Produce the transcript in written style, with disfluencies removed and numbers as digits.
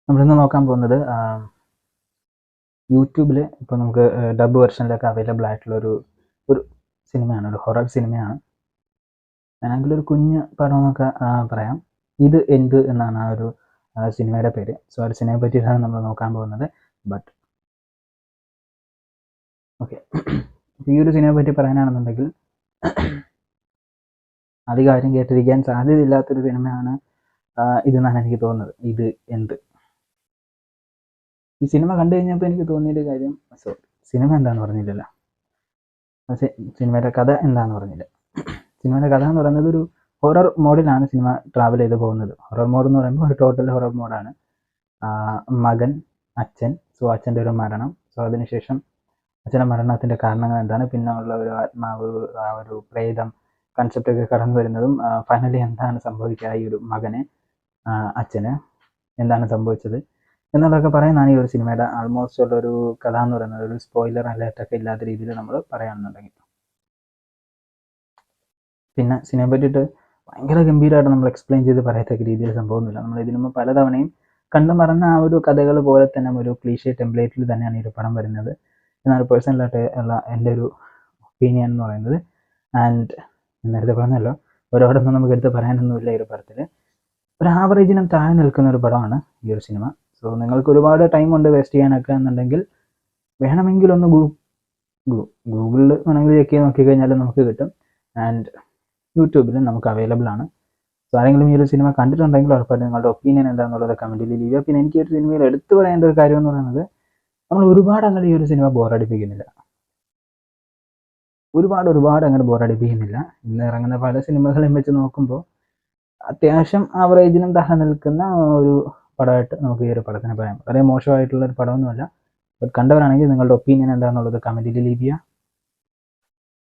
നമ്മളിന്ന് നോക്കാൻ പോകുന്നത് യൂട്യൂബിൽ ഇപ്പോൾ നമുക്ക് ഡബ് വെർഷനിലൊക്കെ അവൈലബിൾ ആയിട്ടുള്ള ഒരു സിനിമയാണ്, ഒരു ഹൊറർ സിനിമയാണ്. വേണമെങ്കിൽ ഒരു കുഞ്ഞ് പടം എന്നൊക്കെ പറയാം. ഇത് എന്ത് എന്നാണ് ആ ഒരു സിനിമയുടെ പേര്. സോ ആ ഒരു സിനിമയെ പറ്റിയിട്ടാണ് നമ്മൾ നോക്കാൻ പോകുന്നത്. ബട്ട് ഓക്കെ, ഈ ഒരു സിനിമയെ പറ്റി പറയാനാണെന്നുണ്ടെങ്കിൽ അധികം ആരും കേട്ടിരിക്കാൻ സാധ്യതയില്ലാത്തൊരു സിനിമയാണ് ഇതെന്നാണ് എനിക്ക് തോന്നുന്നത്. ഇത് എന്ത്. ഈ സിനിമ കണ്ടു കഴിഞ്ഞപ്പോൾ എനിക്ക് തോന്നിയൊരു കാര്യം, സിനിമ എന്താണെന്ന് പറഞ്ഞില്ലല്ലോ, സിനിമയുടെ കഥ എന്താണെന്ന് പറഞ്ഞില്ല. സിനിമയുടെ കഥ എന്ന് പറയുന്നത് ഒരു ഹൊറർ മോഡിലാണ് സിനിമ ട്രാവൽ ചെയ്ത് പോകുന്നത്. ഹൊറർ മോഡ് എന്ന് പറയുമ്പോൾ ഒരു ടോട്ടൽ ഹൊറർ മോഡാണ്. മകൻ, അച്ഛൻ, സോ അച്ഛൻ്റെ ഒരു മരണം, സോ അതിനുശേഷം അച്ഛൻ്റെ മരണത്തിൻ്റെ കാരണങ്ങൾ എന്താണ്, പിന്നെ ഉള്ള ഒരു ആത്മാവ്, ആ ഒരു പ്രേതം കൺസെപ്റ്റൊക്കെ കടന്നു വരുന്നതും ഫൈനലി എന്താണ് സംഭവിക്കുക, ഈ ഒരു മകന് അച്ഛന് എന്താണ് സംഭവിച്ചത് എന്നുള്ളതൊക്കെ പറയുന്നതാണ് ഈ ഒരു സിനിമയുടെ ആൾമോസ്റ്റ് ഉള്ളൊരു കഥ എന്ന് പറയുന്നത്. ഒരു സ്പോയിലർ അലേർട്ടൊക്കെ ഇല്ലാത്ത രീതിയിൽ നമ്മൾ പറയുകയാണെന്നുണ്ടെങ്കിൽ. പിന്നെ സിനിമയെ പറ്റിയിട്ട് ഭയങ്കര ഗംഭീരമായിട്ട് നമ്മൾ എക്സ്പ്ലെയിൻ ചെയ്ത് പറയത്തക്ക രീതിയിൽ സംഭവമൊന്നുമില്ല. നമ്മൾ ഇതിനു മുമ്പ് പലതവണയും കണ്ടു മറന്ന ആ ഒരു കഥകൾ പോലെ തന്നെ ഒരു ക്ലീഷേ ടെംപ്ലേറ്റിൽ തന്നെയാണ് ഈ ഒരു പടം വരുന്നത്. എന്നാൽ പേഴ്സണലായിട്ട് ഉള്ള എൻ്റെ ഒരു ഒപ്പീനിയൻ എന്ന് പറയുന്നത്, ആൻഡ് നേരത്തെ പറഞ്ഞല്ലോ, ഒരുപാടൊന്നും നമുക്ക് എടുത്ത് പറയാനൊന്നുമില്ല ഈ ഒരു പടത്തിൽ. ഒരു ആവറേജിനും താഴെ നിൽക്കുന്ന ഒരു പടമാണ് ഈ ഒരു സിനിമ. സോ നിങ്ങൾക്ക് ഒരുപാട് ടൈം ഉണ്ട് വേസ്റ്റ് ചെയ്യാനൊക്കെ എന്നുണ്ടെങ്കിൽ വേണമെങ്കിൽ ഒന്ന് ഗൂഗിളിൽ വേണമെങ്കിൽ ചെക്ക് ചെയ്ത് നോക്കിക്കഴിഞ്ഞാൽ നമുക്ക് കിട്ടും. ആൻഡ് യൂട്യൂബിൽ നമുക്ക് അവൈലബിൾ ആണ്. സോ ആരെങ്കിലും ഈ ഒരു സിനിമ കണ്ടിട്ടുണ്ടെങ്കിൽ ഉറപ്പായിട്ടും നിങ്ങളുടെ ഒപ്പീനിയൻ എന്താണെന്നുള്ളത് കമൻറ്റിൽ ലീവ് ചെയ്യുക. പിന്നെ എനിക്ക് ഒരു സിനിമയിൽ എടുത്തു പറയേണ്ട ഒരു കാര്യം എന്ന് പറയുന്നത്, നമ്മൾ ഒരുപാട് അങ്ങനെ ഈ ഒരു സിനിമ ബോറടിപ്പിക്കുന്നില്ല. ഒരുപാട് അങ്ങനെ ബോറടിപ്പിക്കുന്നില്ല. ഇന്ന് ഇറങ്ങുന്ന പല സിനിമകളെയും വെച്ച് നോക്കുമ്പോൾ അത്യാവശ്യം ആവറേജിനും താഴെ നിൽക്കുന്ന ഒരു പടമായിട്ട് നമുക്ക് ഈ ഒരു പടത്തിനെ പറയാം. വളരെ മോശമായിട്ടുള്ള ഒരു പടമൊന്നുമല്ല. ബട്ട് കണ്ടവരാണെങ്കിൽ നിങ്ങളുടെ ഒപ്പീനിയൻ എന്താണെന്നുള്ളത് കമൻറ്റിൽ ലീവ് ചെയ്യുക.